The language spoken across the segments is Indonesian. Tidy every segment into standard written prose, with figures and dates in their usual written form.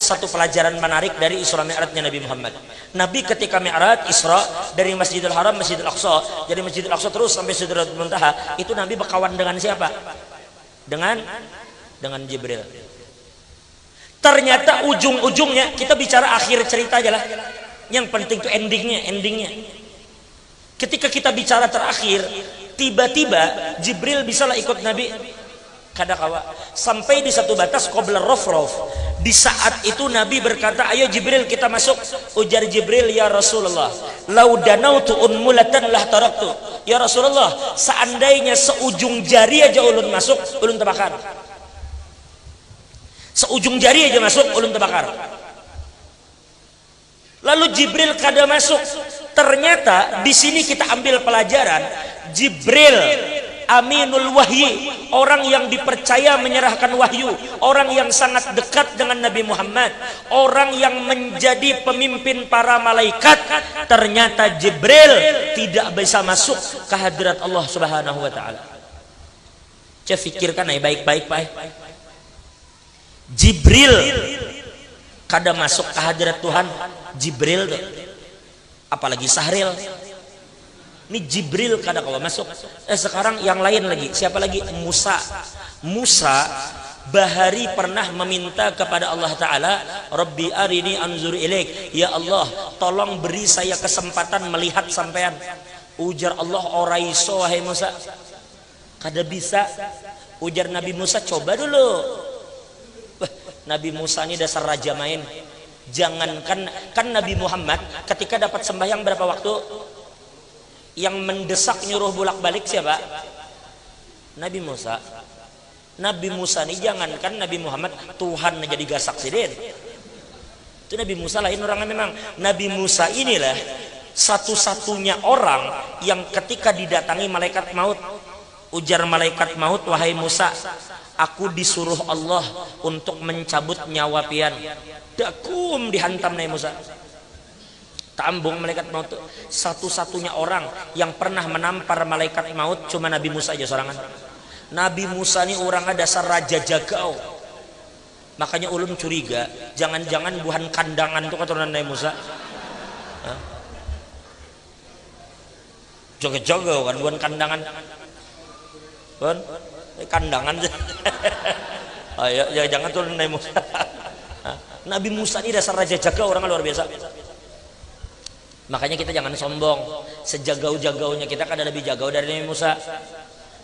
satu pelajaran menarik dari Isra Mi'rajnya Nabi Muhammad. Nabi ketika Mi'raj Isra dari Masjidil Haram Masjidil Aqsa, dari Masjidil Aqsa terus sampai Sidratul Muntaha, itu Nabi berkawan dengan siapa? Dengan Jibril. Ternyata ujung-ujungnya, kita bicara akhir cerita aja lah. Yang penting itu endingnya. Ketika kita bicara terakhir, tiba-tiba Jibril bisalah ikut Nabi kadakawa sampai di satu batas qabla rafraf. Di saat itu Nabi berkata, ayo Jibril kita masuk. Ujar Jibril, ya Rasulullah, lau danautu unmulatan lah taraktu. Ya Rasulullah, seandainya seujung jari aja ulun masuk, ulun terbakar. Seujung jari aja masuk, ulun terbakar. Lalu Jibril kada masuk. Ternyata di sini kita ambil pelajaran, Jibril Aminul Wahyi, orang yang dipercaya menyerahkan wahyu, orang yang sangat dekat dengan Nabi Muhammad, orang yang menjadi pemimpin para malaikat. Ternyata Jibril tidak bisa masuk ke hadirat Allah Subhanahu wa taala. Coba fikirkan baik-baik Pak. Jibril kada masuk ke hadirat Tuhan, Jibril tuh. Apalagi Sahril. Ini Jibril kada kawa masuk. Sekarang yang lain lagi, siapa lagi? Musa bahari pernah meminta kepada Allah Ta'ala, Rabbi arini anzur ilaik, ya Allah tolong beri saya kesempatan melihat sampean. Ujar Allah, oraiso wahai Musa, kada bisa. Ujar Nabi Musa, coba dulu. Nabi Musa ini dasar raja main. Jangankan kan Nabi Muhammad ketika dapat sembahyang berapa waktu? Yang mendesak nyuruh bolak-balik siapa? Nabi Musa. Nabi Musa ini jangankan Nabi Muhammad, Tuhan jadi gasak sidin. Itu Nabi Musa lain orangnya memang. Nabi Musa inilah satu-satunya orang yang ketika didatangi malaikat maut, ujar malaikat maut, wahai Musa, aku disuruh Allah untuk mencabut nyawa pian. Dakum dihantam Nabi Musa. Tambung malaikat maut. Satu-satunya orang yang pernah menampar malaikat maut cuma Nabi Musa aja sorangan. Nabi Musa ini orangnya dasar raja jagau. Makanya ulun curiga, jangan-jangan buhan kandangan itu keturunan Nabi Musa. Joget-joget kan buhan kandangan. Buhan kandangan. Oh, ya, jangan turunan Nabi Musa. Nabi Musa ini dasar raja jagau, orang luar biasa. Makanya kita jangan sombong. Sejagau-jagaunya kita kada lebih jagau dari Nabi Musa.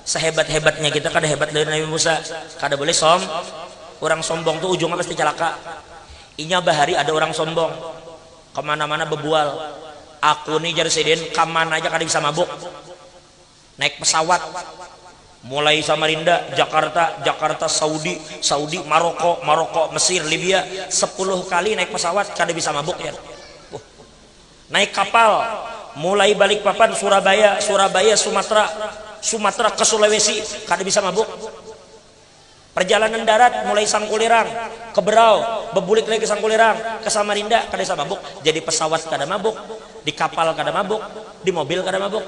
Sehebat-hebatnya kita kada hebat dari Nabi Musa. Kada boleh Orang sombong tuh ujungnya pasti celaka. Inya bahari ada orang sombong, kemana-mana bebual. Aku nih jar sidin, kamana aja kada bisa mabuk. Naik pesawat mulai Samarinda, Jakarta, Saudi, Maroko, Mesir, Libya, 10 kali naik pesawat kada bisa mabuk ya. Naik kapal mulai Balikpapan, Surabaya, Sumatera ke Sulawesi kada bisa mabuk. Perjalanan darat mulai Sangkulirang ke Berau, bebulik lagi ke Sangkulirang ke Samarinda kada bisa mabuk. Jadi pesawat kada mabuk, di kapal kada mabuk, di mobil kada mabuk.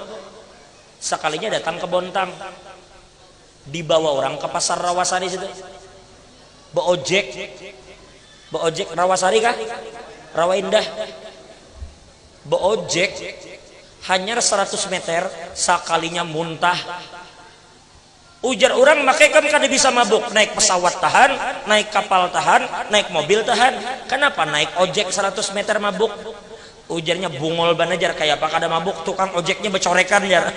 Sekalinya datang ke Bontang, dibawa orang ke pasar Rawasari situ. Beojek Rawasari kah? Rawa Indah. Beojek hanya 100 meter sekalinya muntah. Ujar orang makanya kan kada bisa mabuk. Naik pesawat tahan, naik kapal tahan, naik mobil tahan. Kenapa naik ojek 100 meter mabuk? Ujarnya bungol banajar kayak apa kada mabuk, tukang ojeknya becorekan jar.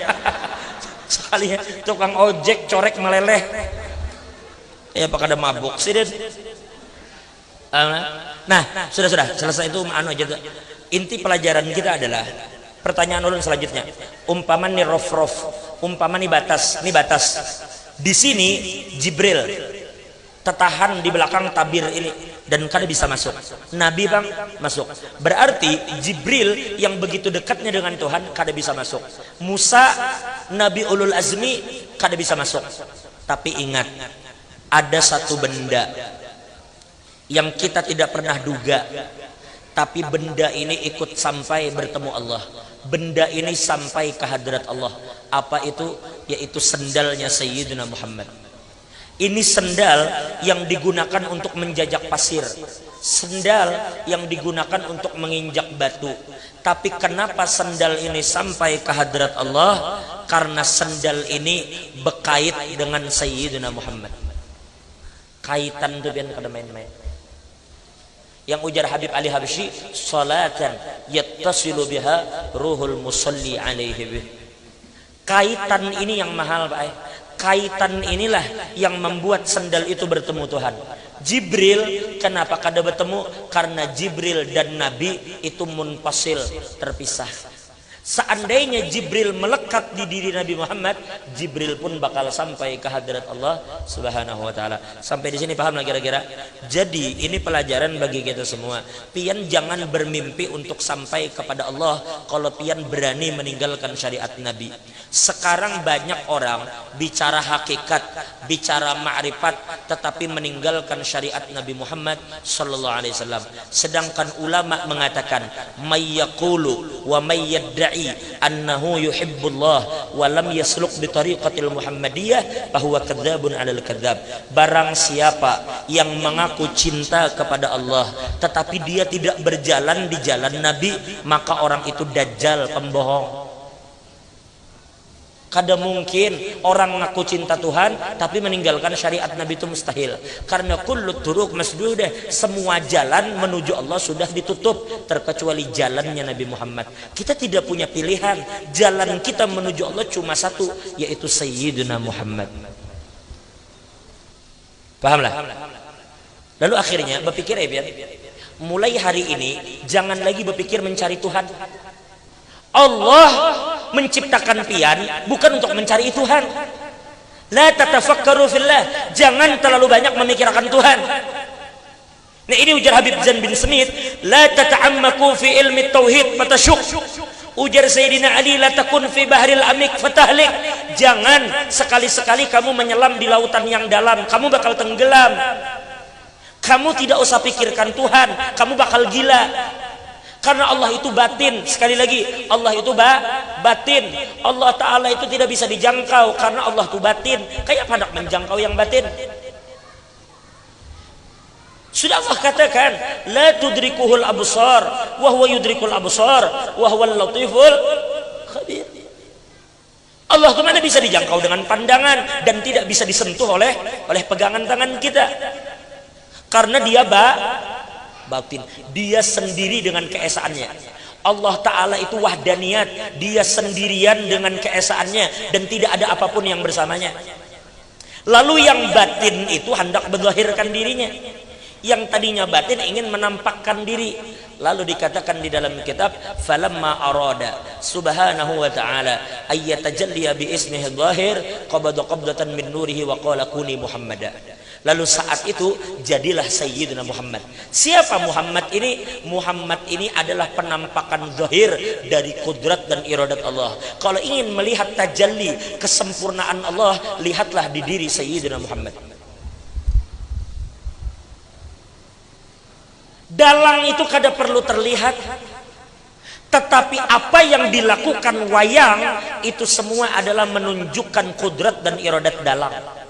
Sekali tukang ojek corek meleleh. Ya apa kada mabuk sih den. Nah, sudah selesai itu aja. Inti pelajaran kita adalah pertanyaan ulun selanjutnya. Umpama nih rof, umpama nih batas. Di sini Jibril tertahan di belakang tabir ini dan kada bisa masuk. Nabi bang masuk. Berarti Jibril yang begitu dekatnya dengan Tuhan kada bisa masuk. Musa Nabi Ulul Azmi kada bisa masuk. Tapi ingat, ada satu benda yang kita tidak pernah duga, tapi benda ini ikut sampai bertemu Allah. Benda ini sampai ke hadirat Allah. Apa itu? Yaitu sendalnya Sayyidina Muhammad. Ini sendal yang digunakan untuk menjajak pasir, sendal yang digunakan untuk menginjak batu. Tapi kenapa sendal ini sampai ke hadrat Allah? Karena sendal ini berkait dengan Sayyidina Muhammad. Kaitan tuh biar kada main-main. Yang ujar Habib Ali Habsyi, salatan yattasilu biha ruhul musalli alaihi bih. Kaitan ini yang mahal, Pak. Kaitan inilah yang membuat sendal itu bertemu Tuhan. Jibril kenapa kada bertemu? Karena Jibril dan Nabi itu munfasil, terpisah. Seandainya Jibril melekat di diri Nabi Muhammad, Jibril pun bakal sampai ke hadirat Allah Subhanahu wa taala. Sampai di sini paham lah kira-kira? Jadi ini pelajaran bagi kita semua. Pian jangan bermimpi untuk sampai kepada Allah kalau pian berani meninggalkan syariat Nabi. Sekarang banyak orang bicara hakikat, bicara ma'rifat, tetapi meninggalkan syariat Nabi Muhammad sallallahu alaihi wasallam. Sedangkan ulama mengatakan, may yaqulu wa may yad'i annahu yuhibbullah wa lam yasluk bi tariqatil muhammadiyah bahwa kadzabun 'alal kadzab. Barang siapa yang mengaku cinta kepada Allah tetapi dia tidak berjalan di jalan Nabi, maka orang itu dajjal, pembohong. Kada mungkin orang ngaku cinta Tuhan tapi meninggalkan syariat Nabi, itu mustahil. Karena kullu turuq masdudah, semua jalan menuju Allah sudah ditutup terkecuali jalannya Nabi Muhammad. Kita tidak punya pilihan. Jalan kita menuju Allah cuma satu, yaitu Sayyidina Muhammad. Pahamlah? Lalu akhirnya berpikir ya, mulai hari ini jangan lagi berpikir mencari Tuhan. Allah menciptakan pian bukan untuk mencari Tuhan. La tatafakkaru fillah, jangan terlalu banyak memikirkan Tuhan. Nah ini ujar Habib Zain bin Smith, la tata'ammaku fi ilmi tauhid fatasyuk. Ujar Sayyidina Ali, la takun fi bahril amik fatahlik. Jangan sekali-sekali kamu menyelam di lautan yang dalam, kamu bakal tenggelam. Kamu tidak usah pikirkan Tuhan, kamu bakal gila. Karena Allah itu batin. Sekali lagi, Allah itu batin. Allah Ta'ala itu tidak bisa dijangkau karena Allah itu batin. Kayak apa nak menjangkau yang batin? Sudah Allah katakan, la tudrikuhul absar wa huwa yudrikul absar wa huwal latiful khabir. Allah itu mana bisa dijangkau dengan pandangan dan tidak bisa disentuh oleh pegangan tangan kita. Karena dia batin, dia sendiri dengan keesaannya. Allah Ta'ala itu wahdaniyat, dia sendirian dengan keesaannya dan tidak ada apapun yang bersamanya. Lalu yang batin itu hendak menzahirkan dirinya, yang tadinya batin ingin menampakkan diri. Lalu dikatakan di dalam kitab, falamma arada subhanahu wa ta'ala ayyatajalliya bi ismihi dhahir qabada qabdatan min nurihi wa qala kuni muhammada. Lalu saat itu jadilah Sayyidina Muhammad. Siapa Muhammad ini? Muhammad ini adalah penampakan zahir dari kudrat dan iradat Allah. Kalau ingin melihat tajalli, kesempurnaan Allah, lihatlah di diri Sayyidina Muhammad. Dalang itu kada perlu terlihat, tetapi apa yang dilakukan wayang itu semua adalah menunjukkan kudrat dan iradat dalang.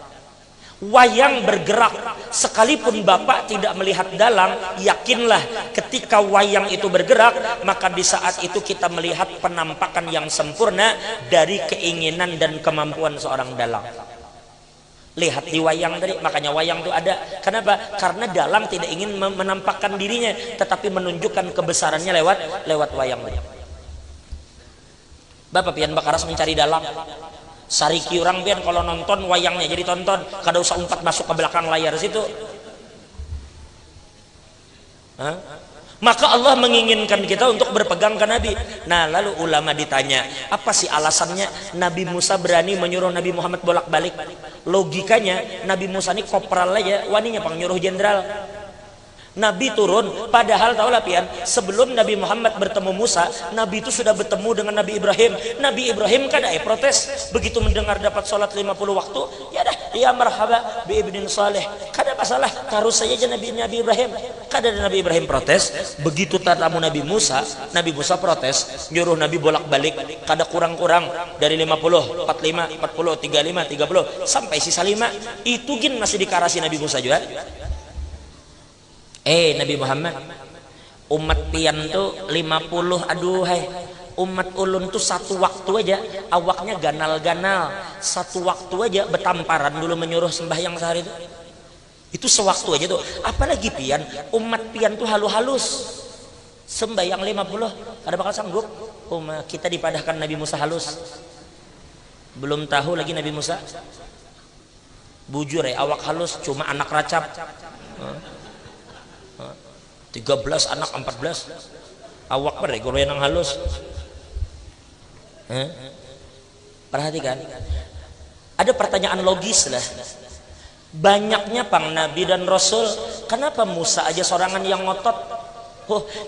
Wayang bergerak, sekalipun Bapak tidak melihat dalang, yakinlah ketika wayang itu bergerak, maka di saat itu kita melihat penampakan yang sempurna dari keinginan dan kemampuan seorang dalang. Lihat di wayang tadi, makanya wayang itu ada. Kenapa? Karena dalang tidak ingin menampakkan dirinya, tetapi menunjukkan kebesarannya lewat wayang tadi. Bapak pian bakaras mencari dalang. Sariki orang pian kalau nonton wayangnya jadi tonton, kada usah umpat masuk ke belakang layar situ. Maka Allah menginginkan kita untuk berpegang ke Nabi. Nah lalu ulama ditanya, apa sih alasannya Nabi Musa berani menyuruh Nabi Muhammad bolak-balik? Logikanya Nabi Musa ini kopral aja, waninya pang nyuruh jenderal. Nabi turun, padahal tahulah pian, sebelum Nabi Muhammad bertemu Musa, Nabi itu sudah bertemu dengan Nabi Ibrahim. Nabi Ibrahim kada protes, begitu mendengar dapat sholat 50 waktu, ya dah, ya marhaba bi ibnin saleh, kada masalah, taruh saja Nabi Ibrahim. Kada ada Nabi Ibrahim protes. Begitu tatamu Nabi Musa protes, nyuruh Nabi bolak-balik, kada kurang-kurang dari 50, 45, 40, 35, 30 sampai sisa 5. Itu gin masih dikarasi Nabi Musa juga. Nabi Muhammad, umat pian tuh 50, aduhai, umat ulun tuh satu waktu aja awaknya ganal-ganal, satu waktu aja betamparan dulu menyuruh sembahyang sehari itu sewaktu aja tuh, apalagi pian, umat pian tuh halus sembahyang 50, ada bakal sanggup. Kita dipadahkan Nabi Musa halus, belum tahu lagi Nabi Musa bujur awak halus, cuma anak racap 13 anak 14 awak pada guru yang halus. Perhatikan, ada pertanyaan logis lah, banyaknya pang Nabi dan Rasul, kenapa Musa aja sorangan yang ngotot?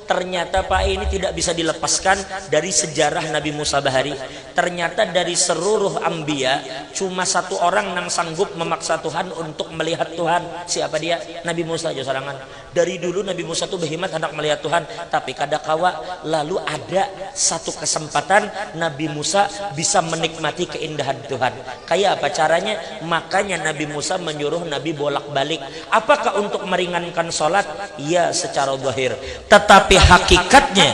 Ternyata Pak ini tidak bisa dilepaskan dari sejarah Nabi Musa Bahari. Ternyata dari seluruh anbiya cuma satu orang yang sanggup memaksa Tuhan untuk melihat Tuhan. Siapa dia? Nabi Musa aja sorangan. Dari dulu Nabi Musa tuh berhimat hendak melihat Tuhan, tapi kada kawa. Lalu ada satu kesempatan Nabi Musa bisa menikmati keindahan Tuhan. Kayak apa caranya? Makanya Nabi Musa menyuruh Nabi bolak-balik. Apakah untuk meringankan sholat? Ya, secara zahir. Tetapi hakikatnya,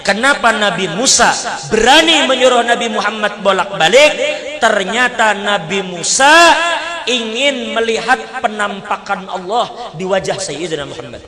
kenapa Nabi Musa berani menyuruh Nabi Muhammad bolak-balik? Ternyata Nabi Musa ingin melihat penampakan Allah di wajah Sayyidina Muhammad.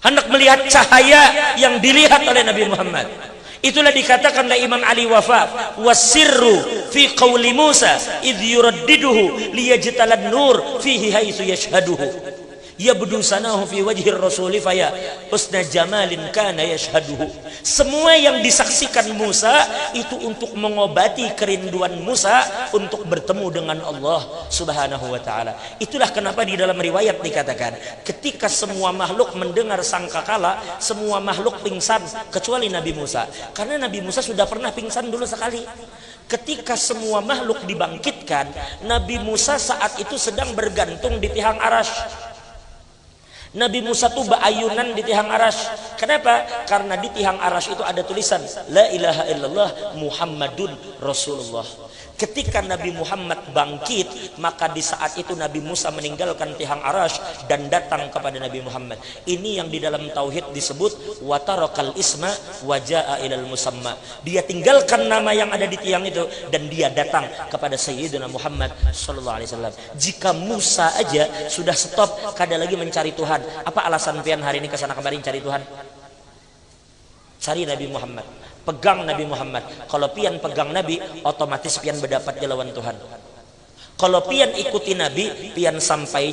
Hendak melihat cahaya yang dilihat oleh Nabi Muhammad. Itulah dikatakan oleh Imam Ali Wafa, wasirru fi qawli Musa idh yuraddiduhu liyajtalan nur fihi haitsu yashhaduhu yabdu sanahu fi wajhir rasuli faya husna jamalin kana yashhaduhu. Semua yang disaksikan Musa itu untuk mengobati kerinduan Musa untuk bertemu dengan Allah Subhanahu wa taala. Itulah kenapa di dalam riwayat dikatakan ketika semua makhluk mendengar sangkakala, semua makhluk pingsan kecuali Nabi Musa, karena Nabi Musa sudah pernah pingsan dulu sekali. Ketika semua makhluk dibangkitkan, Nabi Musa saat itu sedang bergantung di tiang arasy. Nabi Musa tuh berayunan di tiang arasy. Kenapa? Karena di tiang arasy itu ada tulisan La ilaha illallah Muhammadun Rasulullah. Ketika Nabi Muhammad bangkit, maka di saat itu Nabi Musa meninggalkan tiang arasy dan datang kepada Nabi Muhammad. Ini yang di dalam tauhid disebut watarakal isma wajaa ilal musamma. Dia tinggalkan nama yang ada di tiang itu dan dia datang kepada Sayyidina Muhammad sallallahu alaihi wasallam. Jika Musa aja sudah stop, kada lagi mencari Tuhan, apa alasan pian hari ini kesana kemari cari Tuhan? Cari Nabi Muhammad, pegang Nabi Muhammad. Kalau pian pegang Nabi, otomatis pian berdapat di lawan Tuhan. Kalau pian ikuti Nabi, pian sampai